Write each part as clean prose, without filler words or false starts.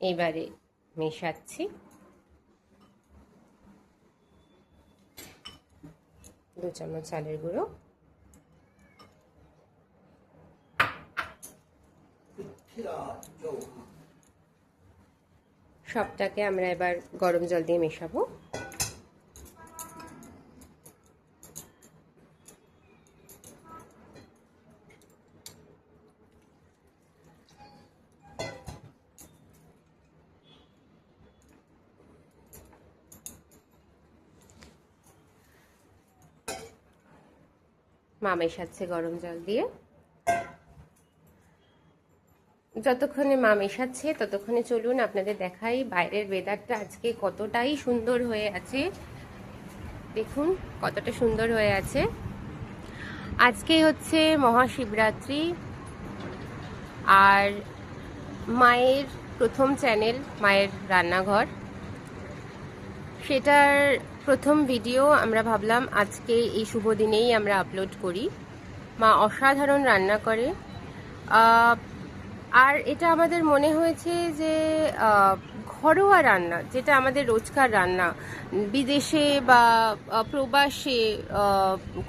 এইবারে মেশাচ্ছি। 2 চামচ চালের গুঁড়ো, সবটাকে আমরা এবার গরম জল দিয়ে মেশাবো। মা মেশাচ্ছে গরম জল দিয়ে। যতক্ষণে মা মেশাচ্ছে ততক্ষণে চলুন আপনাদের দেখাই বাইরের ওয়েদারটা আজকে কতটাই সুন্দর হয়ে আছে। দেখুন কতটা সুন্দর হয়ে আছে। আজকে হচ্ছে মহাশিবরাত্রি, আর মায়ের প্রথম চ্যানেল মায়ের রান্নাঘর, সেটার প্রথম ভিডিও আমরা ভাবলাম আজকে এই শুভ দিনেই আমরা আপলোড করি। মা অসাধারণ রান্না করে, আর এটা আমাদের মনে হয়েছে যে ঘরোয়া রান্না, যেটা আমাদের রোজকার রান্না, বিদেশে বা প্রবাসে,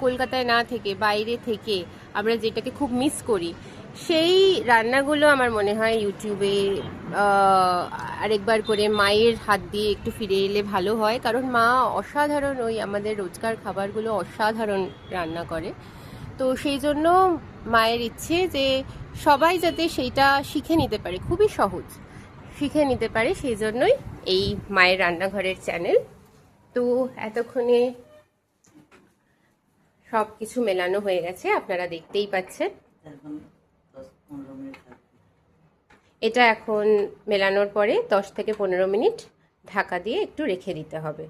কলকাতায় না থেকে বাইরে থেকে আমরা যেটাকে খুব মিস করি, সেই রান্নাগুলো আমার মনে হয় ইউটিউবে আরেকবার করে মায়ের হাত দিয়ে একটু ফিরে এলে ভালো হয়। কারণ মা অসাধারণ ওই আমাদের রোজকার খাবারগুলো অসাধারণ রান্না করে। তো সেই জন্য মায়ের ইচ্ছে যে সবাই যাতে সেইটা শিখে নিতে পারে, খুবই সহজ শিখে নিতে পারে, সেই জন্যই এই মায়ের রান্নাঘরের চ্যানেল। তো এতক্ষণে সব কিছু মেলানো হয়ে গেছে, আপনারা দেখতেই পাচ্ছেন। এটা এখন মেলানোর পরে 10 থেকে 15 মিনিট ঢাকা দিয়ে একটু রেখে দিতে হবে।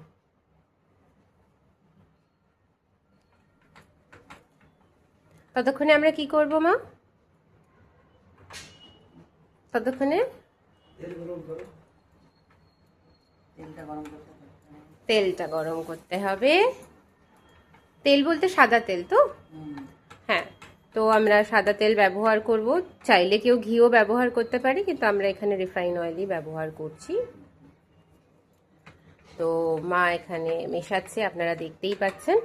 ততক্ষণে আমরা কি করব মা? ততক্ষণে তেলটা গরম করতে হবে। তেল বলতে সাদা তেল তো? হ্যাঁ, তো আমরা সাদা তেল ব্যবহার করব। চাইলে কেউ ঘিও ব্যবহার করতে পারে, কিন্তু আমরা এখানে রিফাইন অয়েলই ব্যবহার করছি। তো মা এখানে মেশাচ্ছে, আপনারা দেখতেই পাচ্ছেন।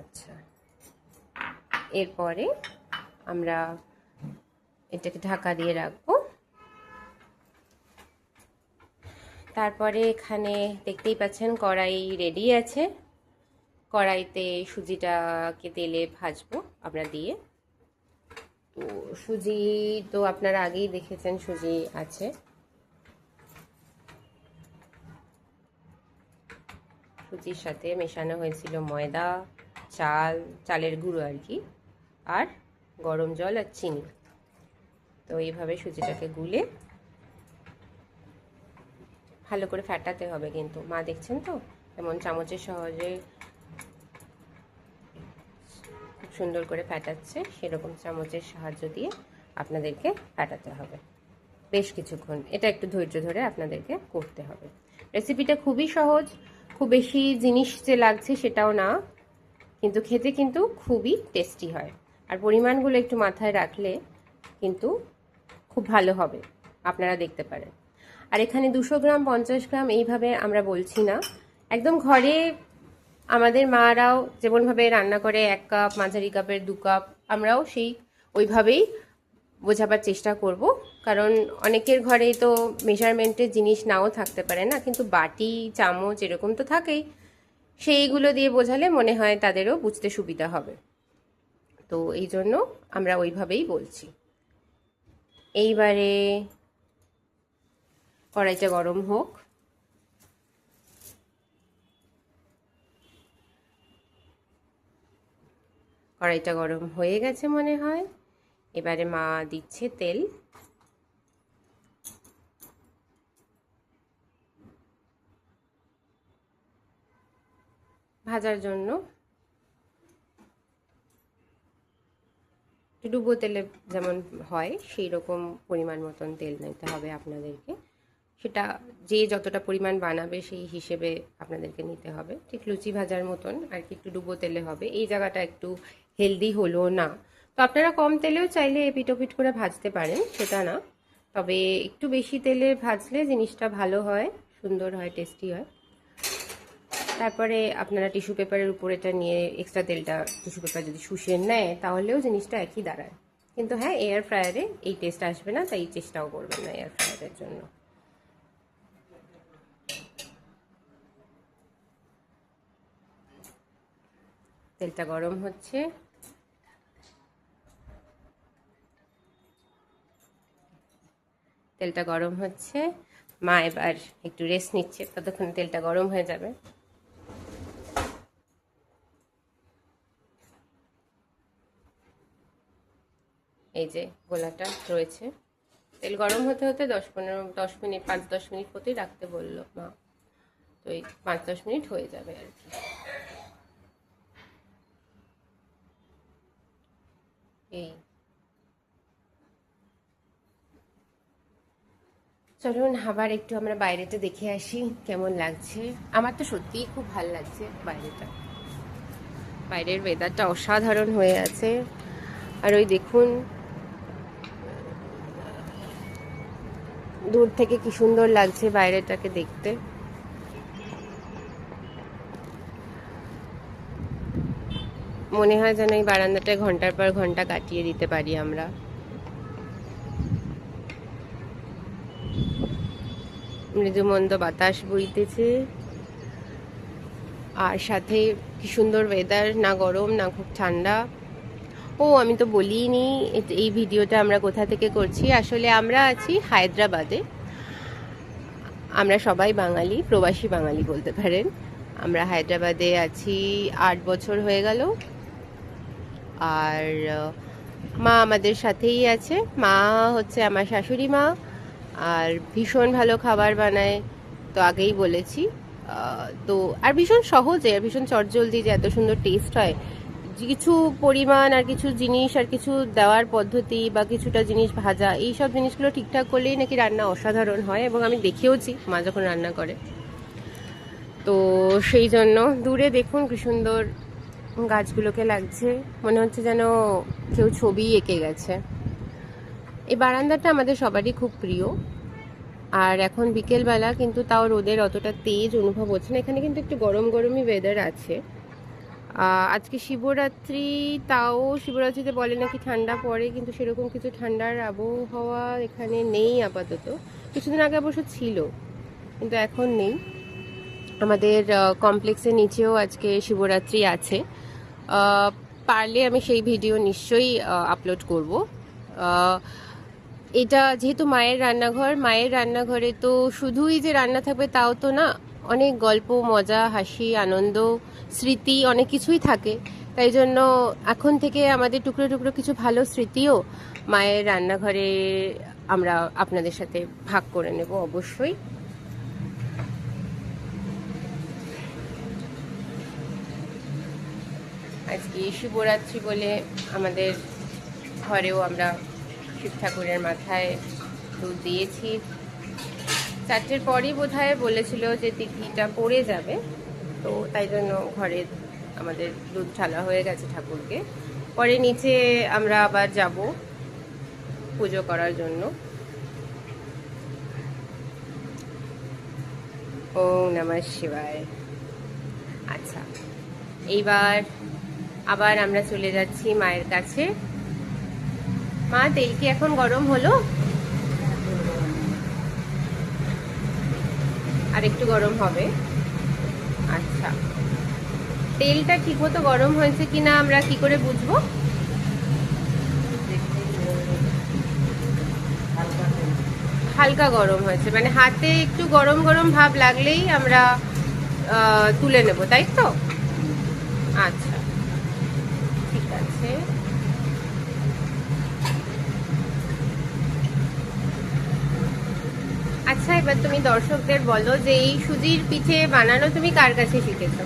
আচ্ছা, এরপরে আমরা এটাকে ঢাকা দিয়ে রাখবো। তারপরে এখানে দেখতেই পাচ্ছেন কড়াই রেডি আছে। কড়াইতে সুজিটাকে তেলে ভাজবো আমরা দিয়ে। তো সুজি তো আপনারা আগেই দেখেছেন সুজি আছে। সুজির সাথে মেশানো হয়েছিল ময়দা, চালের গুঁড়ো আর কি, আর গরম জল আর চিনি। তো এইভাবে সুজিটাকে গুলে ভালো করে ফেটাতে হবে, কিন্তু মা দেখছেন তো এমন চামচের সহজে খুব সুন্দর করে ফেটাচ্ছে, সেরকম চামচের সাহায্য দিয়ে আপনাদেরকে ফেটাতে হবে বেশ কিছুক্ষণ। এটা একটু ধৈর্য ধরে আপনাদেরকে করতে হবে। রেসিপিটা খুবই সহজ, খুব বেশি জিনিস যে লাগছে সেটাও না, কিন্তু খেতে কিন্তু খুবই টেস্টি হয়। আর পরিমাণগুলো একটু মাথায় রাখলে কিন্তু খুব ভালো হবে, আপনারা দেখতে পারেন। আর এখানে 200 গ্রাম 50 গ্রাম এইভাবে আমরা বলছি না, একদম ঘরে আমাদের মারাও যেমনভাবে রান্না করে 1 কাপ, মাঝারি কাপের 2 কাপ, আমরাও সেই ওইভাবেই বোঝাবার চেষ্টা করব। কারণ অনেকের ঘরেই তো মেজারমেন্টের জিনিস নাও থাকতে পারে না, কিন্তু বাটি চামচ এরকম তো থাকেই, সেইগুলো দিয়ে বোঝালে মনে হয় তাদেরও বুঝতে সুবিধা হবে। তো এই জন্য আমরা ওইভাবেই বলছি। এইবারে কড়াইটা গরম হোক। কড়াইটা গরম হয়ে গেছে মনে হয়। এবারে মা দিচ্ছে তেল। ভাজার জন্য ডুবো তেলে যেমন হয় সেই রকম পরিমাণ মতন তেল নিতে হবে আপনাদেরকে। সেটা যে যতটা পরিমাণ বানাবে সেই হিসেবে আপনাদেরকে নিতে হবে। ঠিক লুচি ভাজার মতন আর কি, একটু ডুবো তেলে হবে। এই জায়গাটা একটু হেলদি হলো না, তো আপনারা কম তেলেও চাইলে এপিট ওপিট করে ভাজতে পারেন, সেটা না। তবে একটু বেশি তেলে ভাজলে জিনিসটা ভালো হয়, সুন্দর হয়, টেস্টি হয়। তারপরে আপনারা টিস্যু পেপারের উপর এটা নিয়ে এক্সট্রা তেলটা টিস্যু পেপার যদি শুষিয়ে নেয় তাহলেও জিনিসটা একই দাঁড়ায়। কিন্তু হ্যাঁ, এয়ার ফ্রায়ারে এই টেস্ট আসবে না, তাই চেষ্টাও করবেন না এয়ার ফ্রায়ারের জন্য। তেলটা গরম হচ্ছে, তেলটা গরম হচ্ছে। মা এবার একটু রেস্ট নিচ্ছে, ততক্ষণ তেলটা গরম হয়ে যাবে। এই যে গোলাটা রয়েছে, তেল গরম হতে হতে 10 মিনিট 5-10 মিনিট হতেই রাখতে বললো মা, তো এই 5-10 মিনিট হয়ে যাবে আর কি। এই চলুন আবার একটু আমরা বাইরেটা দেখে আসি কেমন লাগছে। আমার তো সত্যিই খুব ভালো লাগছে বাইরেটা, বাইরের ওয়েদারটা অসাধারণ হয়ে আছে। আর ওই দেখুন দূর থেকে কি সুন্দর লাগছে বাইরেটাকে দেখতে। মনে হয় যেন এই বারান্দাটায় ঘন্টার পর ঘন্টা কাটিয়ে দিতে পারি আমরা। মৃদুমন্দ বাতাস বইতেছে, আর সাথে কি সুন্দর ওয়েদার, না গরম না খুব ঠান্ডা। ও আমি তো বলিনি এই ভিডিওটা আমরা কোথা থেকে করছি। আসলে আমরা আছি হায়দ্রাবাদে, আমরা সবাই বাঙালি, প্রবাসী বাঙালি বলতে পারেন। আমরা হায়দ্রাবাদে আছি 8 বছর হয়ে গেল। আর মা আমাদের সাথেই আছে। মা হচ্ছে আমার শাশুড়ি মা, আর ভীষণ ভালো খাবার বানায়, তো আগেই বলেছি। তো আর ভীষণ সহজে আর ভীষণ চটজলদি যে এত সুন্দর টেস্ট হয়, কিছু পরিমাণ আর কিছু জিনিস আর কিছু দেওয়ার পদ্ধতি বা কিছুটা জিনিস ভাজা, এই সব জিনিসগুলো ঠিকঠাক করলেই নাকি রান্না অসাধারণ হয়, এবং আমি দেখেওছি মা যখন রান্না করে। তো সেই জন্য দূরে দেখুন কি সুন্দর গাছগুলোকে লাগছে, মনে হচ্ছে যেন কেউ ছবি এঁকে গেছে। এই বারান্দাটা আমাদের সবারই খুব প্রিয়। আর এখন বিকেলবেলা, কিন্তু তাও রোদের অতটা তেজ অনুভব হচ্ছে না। এখানে কিন্তু একটু গরম গরমই ওয়েদার আছে। আজকে শিবরাত্রি, তাও শিবরাত্রিতে বলে নাকি ঠান্ডা পড়ে, কিন্তু সেরকম কিছু ঠান্ডার আবহাওয়া এখানে নেই আপাতত। কিছুদিন আগে অবশ্য ছিল, কিন্তু এখন নেই। আমাদের কমপ্লেক্সের নিচেও আজকে শিবরাত্রি আছে, পারলে আমি সেই ভিডিও নিশ্চয়ই আপলোড করব। এটা যেহেতু মায়ের রান্নাঘর, মায়ের রান্নাঘরে তো শুধুই যে রান্না থাকবে তাও তো না, অনেক গল্প, মজা, হাসি, আনন্দ, স্মৃতি অনেক কিছুই থাকে। তাই জন্য এখন থেকে আমাদের টুকরো টুকরো কিছু ভালো স্মৃতিও মায়ের রান্নাঘরে আমরা আপনাদের সাথে ভাগ করে নেব অবশ্যই। আজকে শিবরাত্রি বলে আমাদের ঘরেও আমরা শিব ঠাকুরের মাথায় দুধ দিয়েছি। 4টের পরই বোধহয় বলেছিল যে তিথিটা পড়ে যাবে, তো তাই জন্য ঘরে আমাদের দুধ ঢালা হয়ে গেছে ঠাকুরকে। পরে নিচে আমরা আবার যাব পুজো করার জন্য। ওম নমঃ শিবায়। আচ্ছা, এইবার আবার আমরা চলে যাচ্ছি মায়ের কাছে। মা, তেল কি এখন গরম হলো? আর একটু গরম হবে? আচ্ছা, তেলটা ঠিক মতো গরম হয়েছে কিনা আমরা কি করে বুঝবো? হালকা গরম হয়েছে, মানে হাতে একটু গরম গরম ভাব লাগলেই আমরা তুলে নেব, তাই তো? আচ্ছা, ঠিক আছে। আচ্ছা, এবার তুমি দর্শকদের বলো যে এই সুজির পিঠে বানানো তুমি কার কাছে শিখেছো?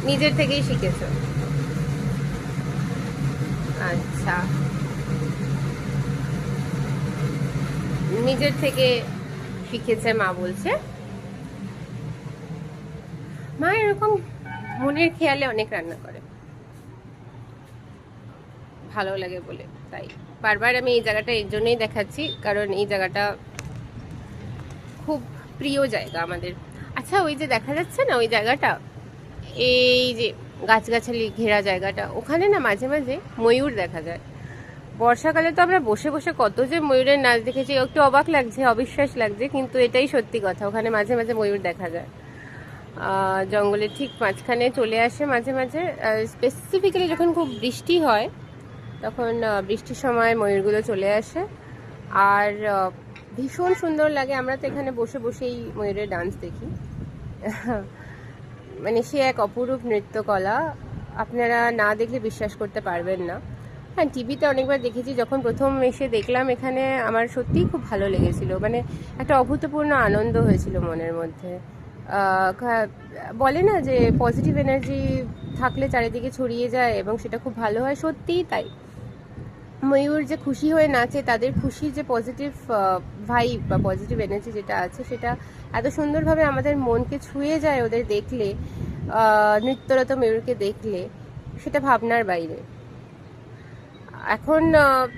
নিজের থেকেই শিখেছো? আচ্ছা, নিজের থেকে শিখেছে মা বলছে। মা এরকম মনের খেয়ালে অনেক রান্না করে, ভালো লাগে বলে। তাই বারবার আমি এই জায়গাটা এর জন্যই দেখাচ্ছি, কারণ এই জায়গাটা খুব প্রিয় জায়গা আমাদের। আচ্ছা, ওই যে দেখা যাচ্ছে না ওই জায়গাটা, এই যে গাছগাছালি ঘেরা জায়গাটা, ওখানে না মাঝে মাঝে ময়ূর দেখা যায়। বর্ষাকালে তো আমরা বসে বসে কত যে ময়ূরের নাচ দেখেছি, একটু অবাক লাগছে, অবিশ্বাস লাগছে, কিন্তু এটাই সত্যি কথা। ওখানে মাঝে মাঝে ময়ূর দেখা যায়, জঙ্গলের ঠিক মাঝখানে চলে আসে মাঝে মাঝে। স্পেসিফিক্যালি যখন খুব বৃষ্টি হয় তখন বৃষ্টির সময় ময়ূরগুলো চলে আসে, আর ভীষণ সুন্দর লাগে। আমরা তো এখানে বসে বসেই ময়ূরের ডান্স দেখি। মানে সে এক অপরূপ নৃত্যকলা, আপনারা না দেখলে বিশ্বাস করতে পারবেন না। হ্যাঁ, টিভিতে অনেকবার দেখেছি, যখন প্রথম এসে দেখলাম এখানে আমার সত্যিই খুব ভালো লেগেছিল। মানে একটা অভূতপূর্ণ আনন্দ হয়েছিল মনের মধ্যে। বলে না যে পজিটিভ এনার্জি থাকলে চারিদিকে ছড়িয়ে যায় এবং সেটা খুব ভালো হয়, সত্যিই তাই। ময়ূর যে খুশি হয়ে নাচে, তাদের খুশির যে পজিটিভ ভাইব বা পজিটিভ এনার্জি যেটা আছে, সেটা এত সুন্দরভাবে আমাদের মনকে ছুঁয়ে যায় ওদের দেখলে, নৃত্যরত ময়ূরকে দেখলে, সেটা ভাবনার বাইরে। এখন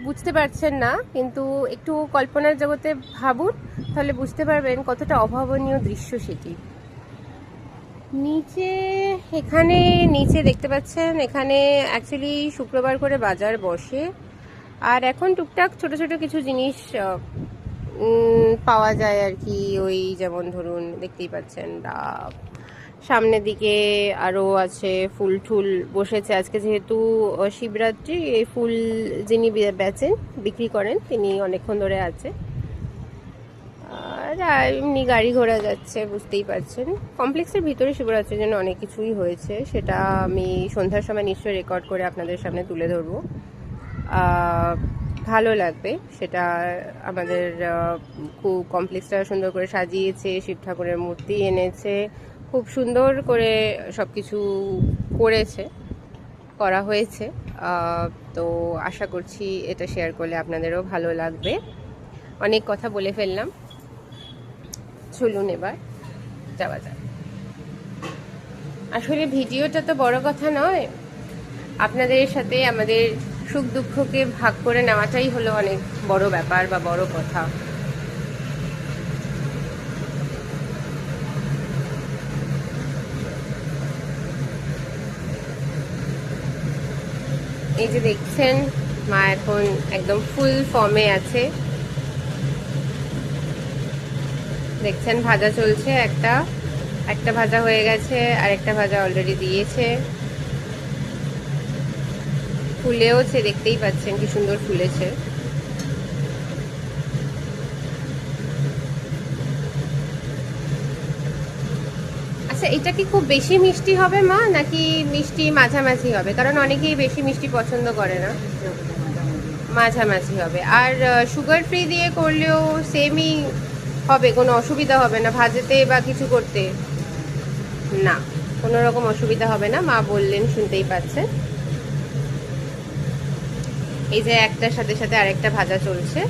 বুঝতে পারছেন না, কিন্তু একটু কল্পনার জগতে ভাবুন, তাহলে বুঝতে পারবেন কতটা অভাবনীয় দৃশ্য সেটি। নিচে, এখানে নিচে দেখতে পাচ্ছেন, এখানে অ্যাকচুয়ালি শুক্রবার করে বাজার বসে, আর এখন টুকটাক ছোট ছোট কিছু জিনিস পাওয়া যায় আর কি। ওই যেমন ধরুন, দেখতেই পাচ্ছেন সামনের দিকে আরও আছে ফুল টুল বসেছে। আজকে যেহেতু শিবরাত্রি, এই ফুল যিনি বেচেন, বিক্রি করেন, তিনি অনেকক্ষণ ধরে আছে। আর এমনি গাড়ি ঘোড়া যাচ্ছে, বুঝতেই পারছেন। কমপ্লেক্সের ভিতরে শিবরাত্রির জন্য অনেক কিছুই হয়েছে, সেটা আমি সন্ধ্যার সময় নিশ্চয়ই রেকর্ড করে আপনাদের সামনে তুলে ধরবো। ভালো লাগবে সেটা। আমাদের খুব কমপ্লেক্সটা সুন্দর করে সাজিয়েছে, শিব ঠাকুরের মূর্তি এনেছে, খুব সুন্দর করে সব কিছু করা হয়েছে। তো আশা করছি এটা শেয়ার করলে আপনাদেরও ভালো লাগবে। অনেক কথা বলে ফেললাম, চলুন এবার যাওয়া যাক। আসলে ভিডিওটা তো বড় কথা নয়, আপনাদের সাথে আমাদের সুখ দুঃখকে ভাগ করে নেওয়াটাই হলো অনেক বড় ব্যাপার বা বড় কথা। এই যে দেখছেন, মা এখন একদম ফুল ফর্মে আছে। দেখছেন ভাজা চলছে, একটা ভাজা হয়ে গেছে, আর একটা ভাজা অলরেডি দিয়েছে। ফুলেওছে, দেখতেই পাচ্ছেন কি সুন্দর ফুলেছে। আচ্ছা, এটা কি খুব বেশি মিষ্টি হবে মা, নাকি মিষ্টি মাঝামাঝি হবে? কারণ অনেকেই বেশি মিষ্টি পছন্দ করে না। মাঝামাঝি হবে। আর সুগার ফ্রি দিয়ে করলেও সেমই হবে, কোনো অসুবিধা হবে না ভাজতে বা কিছু করতে? না, কোনো রকম অসুবিধা হবে না, মা বললেন, শুনতেই পাচ্ছেন। এই যে একটার সাথে সাথে আরেকটা ভাজা চলছে।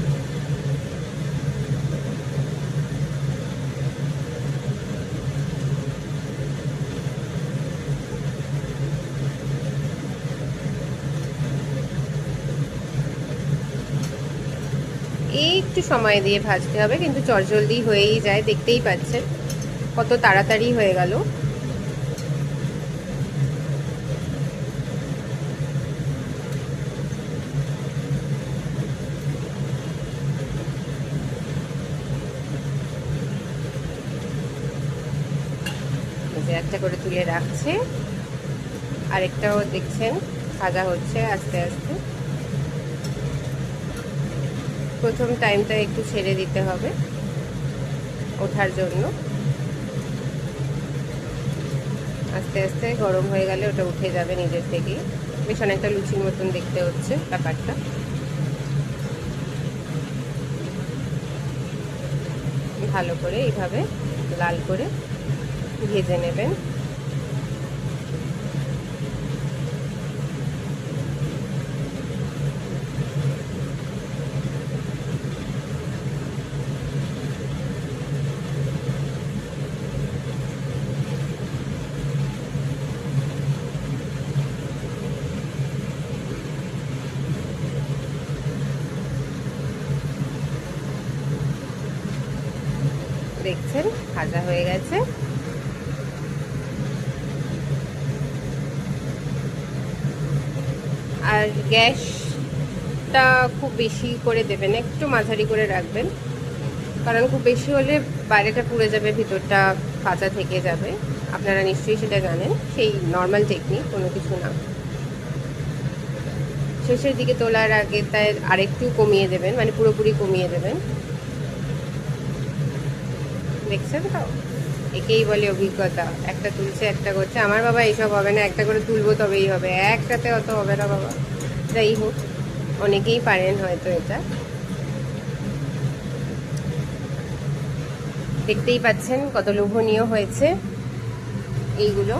একটু সময় দিয়ে ভাজতে হবে, কিন্তু চটজলদি হয়েই যায়, দেখতেই পাচ্ছেন কত তাড়াতাড়ি হয়ে গেল। একটা করে তুলে রাখছে, আরেকটাও দেখছেন ভাজা হচ্ছে আস্তে আস্তে। প্রথম টাইমটা একটু ছেড়ে দিতে হবে ওঠার জন্য, আস্তে আস্তে গরম হয়ে গেলে ওটা উঠে যাবে নিজের থেকেই। বেশ অনেকটা লুচির মতন দেখতে হচ্ছে ব্যাপারটা। ভালো করে এইভাবে লাল করে ভেজে নেবেন। দেখছেন ভাজা হয়ে গেছে। আর গ্যাসটা খুব বেশি করে দেবেন, একটু মাঝারি করে রাখবেন, কারণ খুব বেশি হলে বাইরেটা পুড়ে যাবে, ভিতরটা কাঁচা থেকে যাবে। আপনারা নিশ্চয়ই সেটা জানেন, সেই নর্মাল টেকনিক, কোনো কিছু না। শেষের দিকে তোলার আগে তাই আরেকটু কমিয়ে দেবেন, মানে পুরোপুরি কমিয়ে দেবেন। দেখছেন তো, একেই বলে অভিজ্ঞতা। একটা তুলছে একটা করছে। আমার বাবা এইসব হবে না, একটা করে তুলবো তবেই হবে, একটাতে অত হবে না বাবা। যাই হোক, অনেকেই পারেন হয়তো এটা। দেখতেই পাচ্ছেন কত লোভনীয় হয়েছে এইগুলো।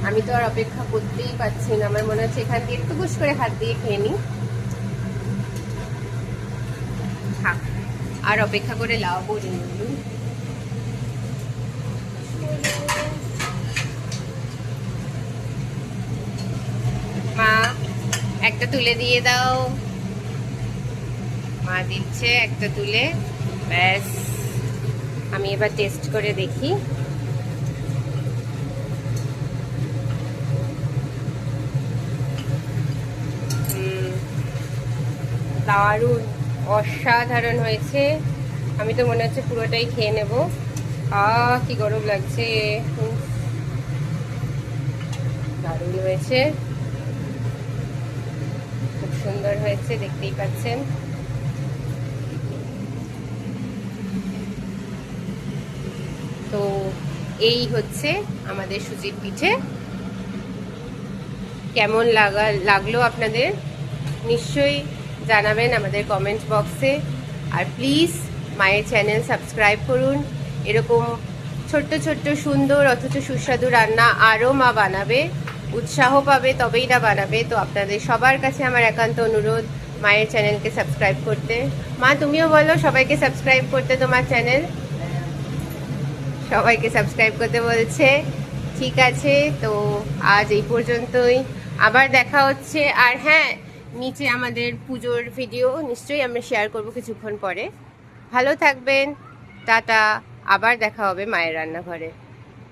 আমি তো আর অপেক্ষা করতেই পারছি না, আমার মনে হচ্ছে এখান দিয়ে একটু কুশ করে হাত দিয়ে খেয়ে নিই। থাক, আর অপেক্ষা করে লাভ করিনি। মা একটা তুলে দিয়ে দাও। মা দিচ্ছে একটা তুলে। ব্যাস, আমি এবার টেস্ট করে দেখি। দারুণ, অসাধারণ হয়েছে। আমি তো মনে হচ্ছে পুরোটাই খেয়ে নেব। কি গরম লাগছে। দারুণ হয়েছে, খুব সুন্দর হয়েছে, দেখতেই পাচ্ছেন। তো এই হচ্ছে আমাদের সুজির পিঠে। কেমন লাগলো আপনাদের নিশ্চয়ই জানাবেন আমাদের কমেন্ট বক্সে। আর প্লিজ মায়ের চ্যানেল সাবস্ক্রাইব করুন। এরকম ছোট্ট ছোট্ট সুন্দর অথচ সুস্বাদু রান্না আরও মা বানাবে, উৎসাহ পাবে তবেই না বানাবে। তো আপনাদের সবার কাছে আমার একান্ত অনুরোধ মায়ের চ্যানেলকে সাবস্ক্রাইব করতে। মা তুমিও বলো সবাইকে সাবস্ক্রাইব করতে তোমার চ্যানেল। সবাইকে সাবস্ক্রাইব করতে বলছে। ঠিক আছে, তো আজ এই পর্যন্তই, আবার দেখা হচ্ছে। আর হ্যাঁ, নিচে আমাদের পুজোর ভিডিও নিশ্চয়ই আমরা শেয়ার করব কিছুক্ষণ পরে। ভালো থাকবেন, টাটা, আবার দেখা হবে মায়ের রান্নাঘরে।